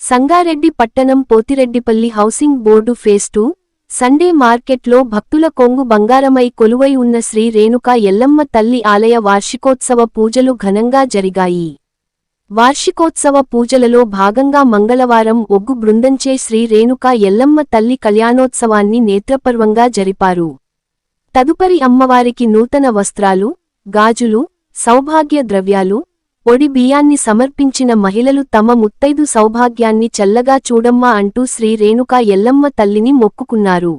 సంగారెడ్డి పట్టణం Pothireddipalli housing board phase 2 Sunday మార్కెట్లో భక్తుల కొంగు బంగారమై కొలువై ఉన్న శ్రీ రేణుకా ఎల్లమ్మ తల్లి ఆలయ వార్షికోత్సవ పూజలు ఘనంగా జరిగాయి. వార్షికోత్సవ పూజలలో భాగంగా మంగళవారం ఒగ్గు బృందంచే శ్రీ రేణుకా ఎల్లమ్మ తల్లి కళ్యాణోత్సవాన్ని నేత్రపర్వంగా జరిపారు. తదుపరి అమ్మవారికి నూతన వస్త్రాలు, గాజులు, సౌభాగ్య ద్రవ్యాలు, ఒడి బియ్యాన్ని సమర్పించిన మహిళలు తమ ముత్తైదు సౌభాగ్యాన్ని చల్లగా చూడమ్మా అంటూ శ్రీ రేణుకా ఎల్లమ్మ తల్లిని మొక్కుకున్నారు.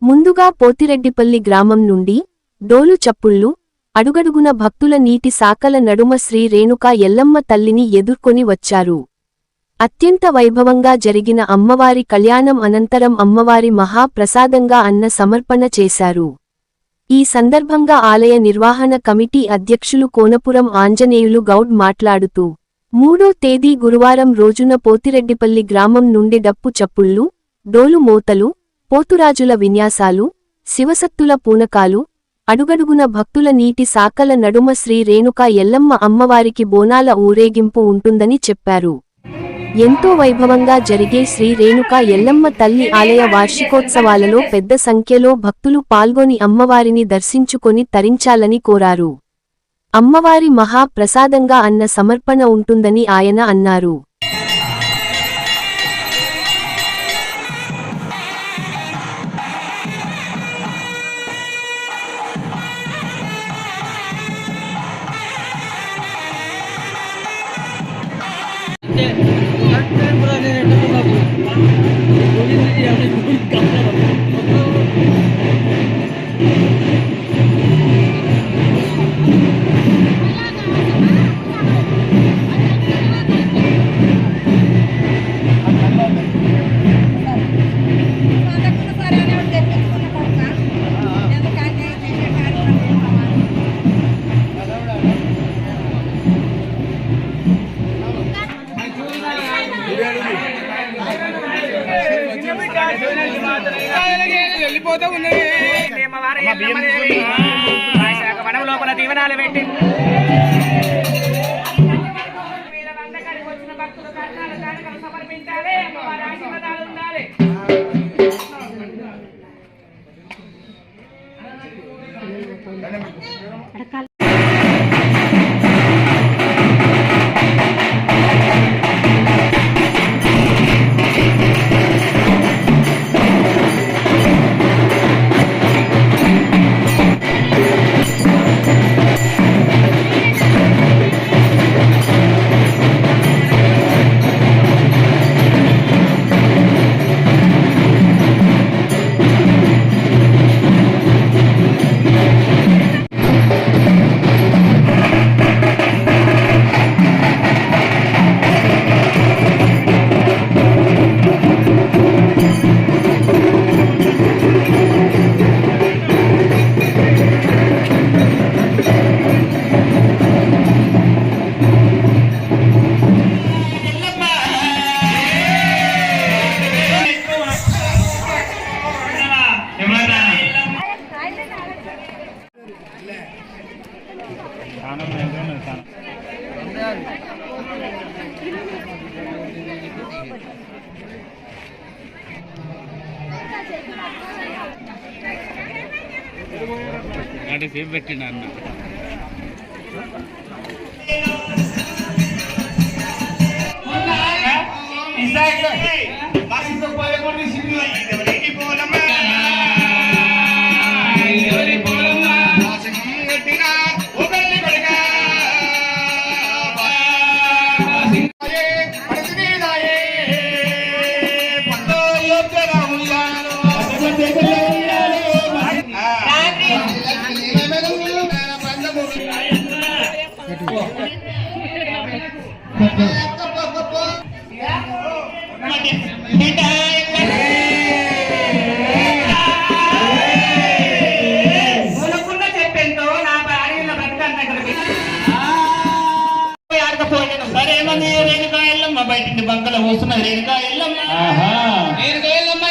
ముందుగా పోతిరెడ్డిపల్లి గ్రామం నుండి డోలు చప్పుళ్ళు, అడుగడుగున భక్తుల నీటి సాకల నడుమ శ్రీ రేణుకా ఎల్లమ్మ తల్లిని ఎదుర్కొని వచ్చారు. అత్యంత వైభవంగా జరిగిన అమ్మవారి కళ్యాణం అనంతరం అమ్మవారి మహాప్రసాదంగా అన్న సమర్పణ చేశారు. ఈ సందర్భంగా ఆలయ నిర్వహణ కమిటీ అధ్యక్షులు కోనపురం ఆంజనేయులు గౌడ్ మాట్లాడుతూ, 3వ తేదీ గురువారం రోజున పోతిరెడ్డిపల్లి గ్రామం నుండి డప్పు చప్పుళ్ళు, డోలు మోతలు, పోతురాజుల విన్యాసాలు, శివసత్తుల పూనకాలు, అడుగడుగున భక్తుల నీటి సాకల నడుమ శ్రీ రేణుకా ఎల్లమ్మ అమ్మవారికి బోనాల ఊరేగింపు ఉంటుందని చెప్పారు. ఎంతో వైభవంగా జరిగే శ్రీ రేణుకా ఎల్లమ్మ తల్లి ఆలయ వార్షికోత్సవాలలో పెద్ద సంఖ్యలో భక్తులు పాల్గొని అమ్మవారిని దర్శించుకొని తరించాలని కోరారు. అమ్మవారి మహా ప్రసాదంగా అన్న సమర్పణ ఉంటుందని ఆయన అన్నారు. వెళ్ళిపోతూ ఉన్నది లోపల దీవెనాలు పెట్టి వచ్చిన భక్తులు సమర్పించాలి. ఆశీర్వాదాలు ఉండాలి. అంటే సేఫ్ పెట్టిండు అన్న బయట బంకల వస్తున్నది రేణుకా ఎల్లమ్మ రేణుకా ఎల్లమ్మ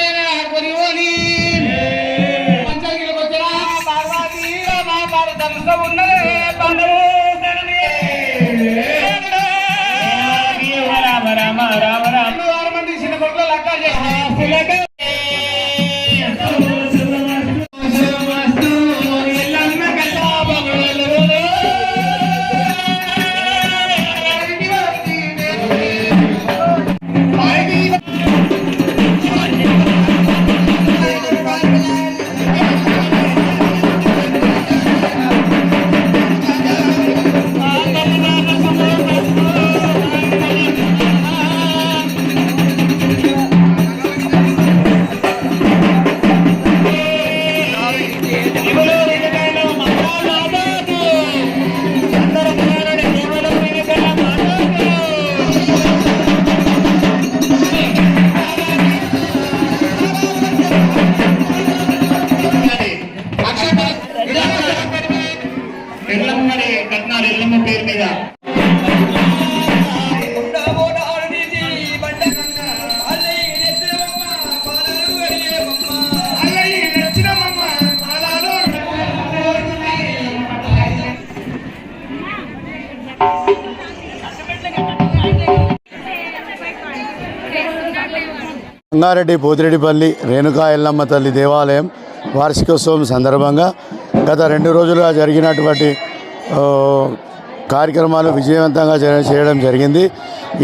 రామ రామ రామ రామ ఎల్లమ్మని కట్నాలు ఎల్లమ్మ పేరు మీద రంగారెడ్డి పోతిరెడ్డిపల్లి రేణుకా ఎల్లమ్మ తల్లి దేవాలయం వార్షికోత్సవం సందర్భంగా గత 2 రోజులుగా జరిగినటువంటి కార్యక్రమాలు విజయవంతంగా చేయడం జరిగింది.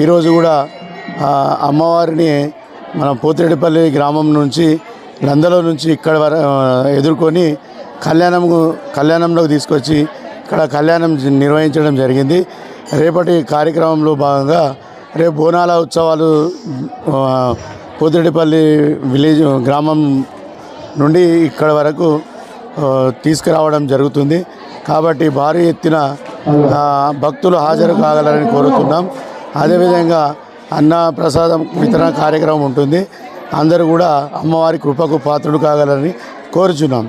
ఈరోజు కూడా అమ్మవారిని మన పోతిరెడ్డిపల్లి గ్రామం నుంచి లందలో నుంచి ఇక్కడ ఎదుర్కొని కళ్యాణంలోకి తీసుకొచ్చి ఇక్కడ కళ్యాణం నిర్వహించడం జరిగింది. రేపటి కార్యక్రమంలో భాగంగా రేపు బోనాల ఉత్సవాలు పోతిరెడ్డిపల్లి విలేజ్ గ్రామం నుండి ఇక్కడ వరకు తీసుకురావడం జరుగుతుంది. కాబట్టి భారీ ఎత్తున భక్తులు హాజరు కాగలరని కోరుతున్నాం. అదేవిధంగా అన్న ప్రసాదం వితరణ కార్యక్రమం ఉంటుంది. అందరూ కూడా అమ్మవారి కృపకు పాత్రులు కాగలరని కోరుచున్నాం.